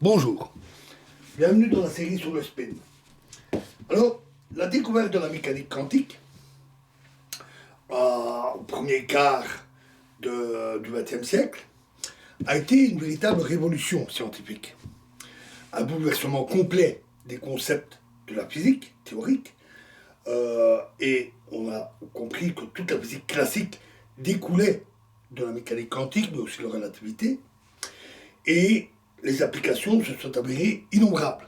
Bonjour, bienvenue dans la série sur le spin. Alors, la découverte de la mécanique quantique, au premier quart du XXe siècle, a été une véritable révolution scientifique. Un bouleversement complet des concepts de la physique théorique, et on a compris que toute la physique classique découlait de la mécanique quantique, mais aussi de la relativité, et les applications se sont avérées innombrables.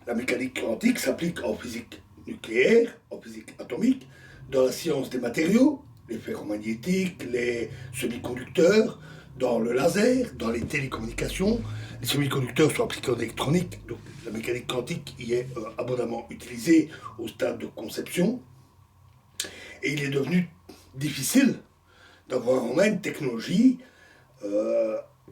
La mécanique quantique s'applique en physique nucléaire, en physique atomique, dans la science des matériaux, les ferromagnétiques, les semi-conducteurs, dans le laser, dans les télécommunications. Les semi-conducteurs sont appliqués en électronique, donc la mécanique quantique y est abondamment utilisée au stade de conception. Et il est devenu difficile d'avoir en main une technologie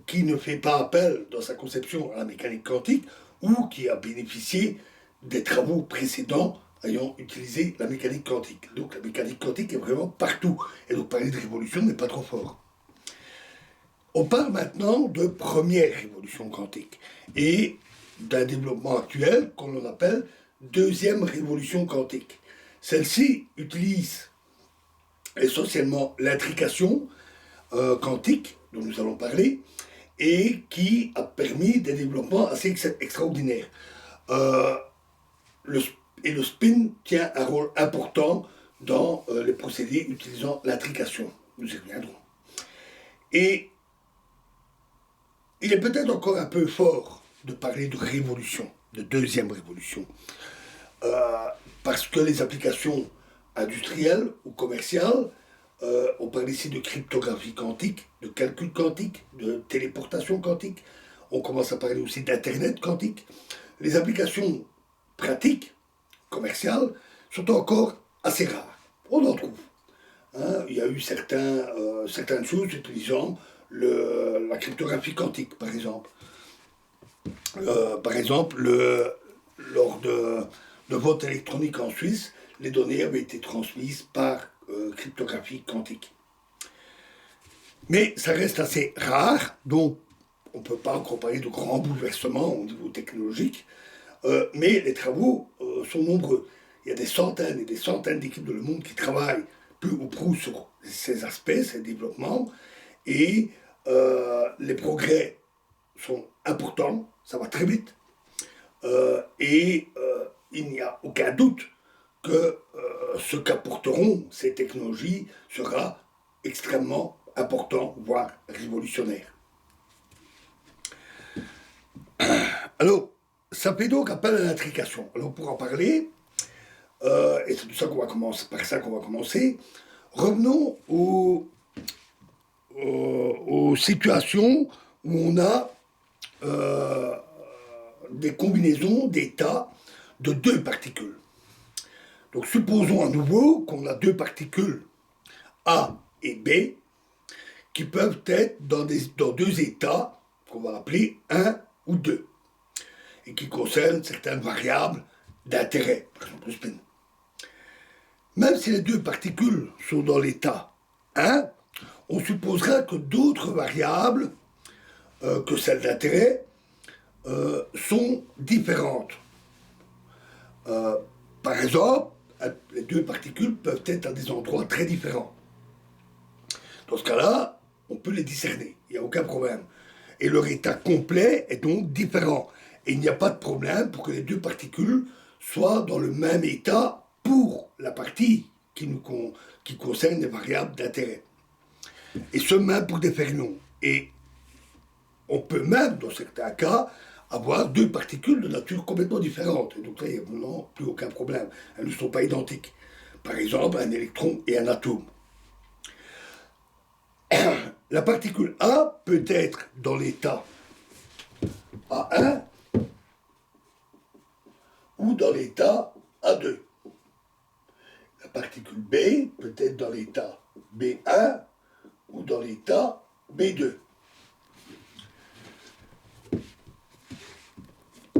qui ne fait pas appel dans sa conception à la mécanique quantique ou qui a bénéficié des travaux précédents ayant utilisé la mécanique quantique. Donc la mécanique quantique est vraiment partout. Et donc parler de révolution n'est pas trop fort. On parle maintenant de première révolution quantique et d'un développement actuel qu'on appelle deuxième révolution quantique. Celle-ci utilise essentiellement l'intrication quantique, dont nous allons parler, et qui a permis des développements assez extraordinaires. Le spin tient un rôle important dans les procédés utilisant l'intrication. Nous y reviendrons. Et il est peut-être encore un peu fort de parler de révolution, de deuxième révolution, parce que les applications industrielles ou commerciales, on parle ici de cryptographie quantique, de calcul quantique, de téléportation quantique. On commence à parler aussi d'Internet quantique. Les applications pratiques, commerciales, sont encore assez rares. On en trouve. Il y a eu certaines choses utilisant la cryptographie quantique, par exemple. Lors de vote électronique en Suisse, les données avaient été transmises par cryptographie quantique. Mais ça reste assez rare, donc on ne peut pas encore parler de grands bouleversements au niveau technologique, mais les travaux sont nombreux. Il y a des centaines et des centaines d'équipes dans le monde qui travaillent peu ou prou sur ces aspects, ces développements, et les progrès sont importants, ça va très vite, et il n'y a aucun doute que ce qu'apporteront ces technologies sera extrêmement important, voire révolutionnaire. Alors, ça fait donc appel à l'intrication. Alors, pour en parler, et c'est par ça qu'on va commencer, revenons aux situations où on a des combinaisons d'états de deux particules. Donc supposons à nouveau qu'on a deux particules A et B qui peuvent être dans deux états qu'on va appeler 1 ou 2 et qui concernent certaines variables d'intérêt, par exemple le spin. Même si les deux particules sont dans l'état 1, on supposera que d'autres variables que celles d'intérêt sont différentes. Par exemple, les deux particules peuvent être à des endroits très différents. Dans ce cas-là, on peut les discerner, il n'y a aucun problème. Et leur état complet est donc différent. Et il n'y a pas de problème pour que les deux particules soient dans le même état pour la partie qui concerne les variables d'intérêt. Et ce même pour des fermions. Et on peut même, dans certains cas, avoir deux particules de nature complètement différente. Et donc là, il n'y a vraiment plus aucun problème. Elles ne sont pas identiques. Par exemple, un électron et un atome. La particule A peut être dans l'état A1 ou dans l'état A2. La particule B peut être dans l'état B1 ou dans l'état B2.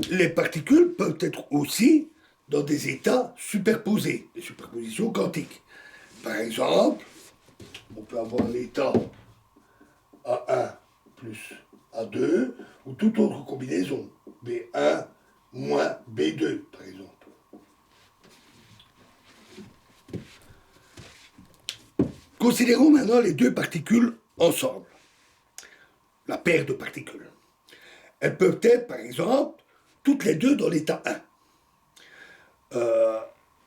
Les particules peuvent être aussi dans des états superposés, des superpositions quantiques. Par exemple, on peut avoir l'état A1 plus A2, ou toute autre combinaison, B1 moins B2, par exemple. Considérons maintenant les deux particules ensemble, la paire de particules. Elles peuvent être, par exemple, toutes les deux dans l'état 1.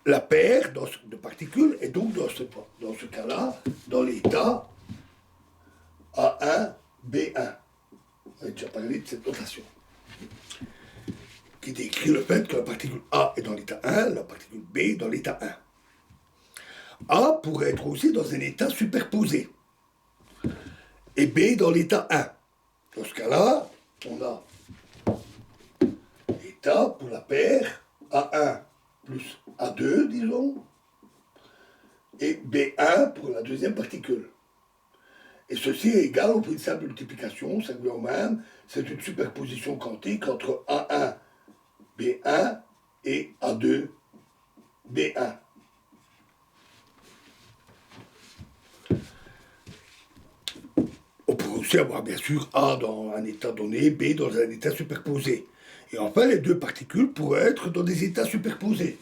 La paire de particules est donc dans ce cas-là dans l'état A1, B1. On a déjà parlé de cette notation qui décrit le fait que la particule A est dans l'état 1, la particule B dans l'état 1. A pourrait être aussi dans un état superposé et B dans l'état 1. Dans ce cas-là, on a l'état pour la paire A1 plus A2, disons, et B1 pour la deuxième particule. Et ceci est égal au principe de multiplication, singulier même, c'est une superposition quantique entre A1, B1 et A2, B1. On pourrait aussi avoir bien sûr A dans un état donné, B dans un état superposé. Et enfin, les deux particules pourraient être dans des états superposés.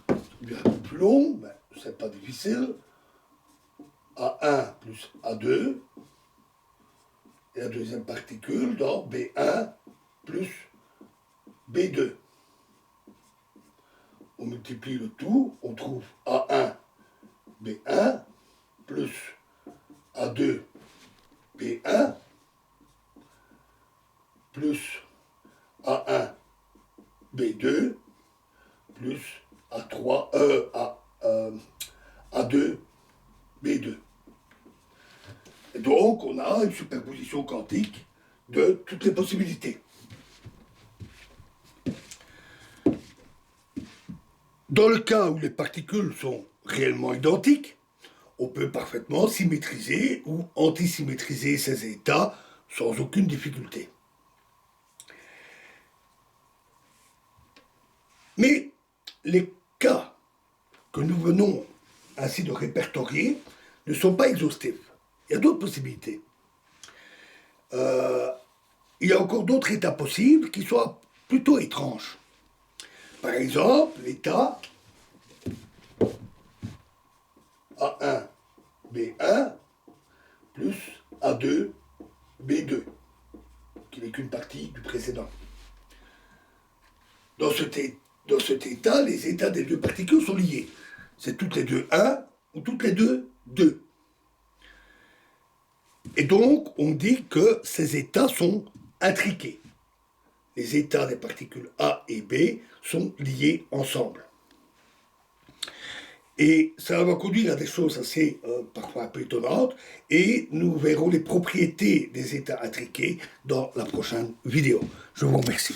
C'est bien un peu plus long, mais c'est pas difficile. A1 plus A2, et la deuxième particule dans B1 plus B2. On multiplie le tout, on trouve A1, B1 plus A2, B1 plus A1, B2 plus A2, B2. Et donc, on a une superposition quantique de toutes les possibilités. Dans le cas où les particules sont réellement identiques, on peut parfaitement symétriser ou antisymétriser ces états sans aucune difficulté. Mais les cas que nous venons ainsi de répertorier ne sont pas exhaustifs. Il y a d'autres possibilités. Il y a encore d'autres états possibles qui sont plutôt étranges. Par exemple, l'état A1, B1 plus A2, B2, qui n'est qu'une partie du précédent. Dans cet état, les états des deux particules sont liés. C'est toutes les deux 1 ou toutes les deux 2. Et donc, on dit que ces états sont intriqués. Les états des particules A et B sont liés ensemble. Et ça va conduire à des choses assez, parfois un peu étonnantes, et nous verrons les propriétés des états intriqués dans la prochaine vidéo. Je vous remercie.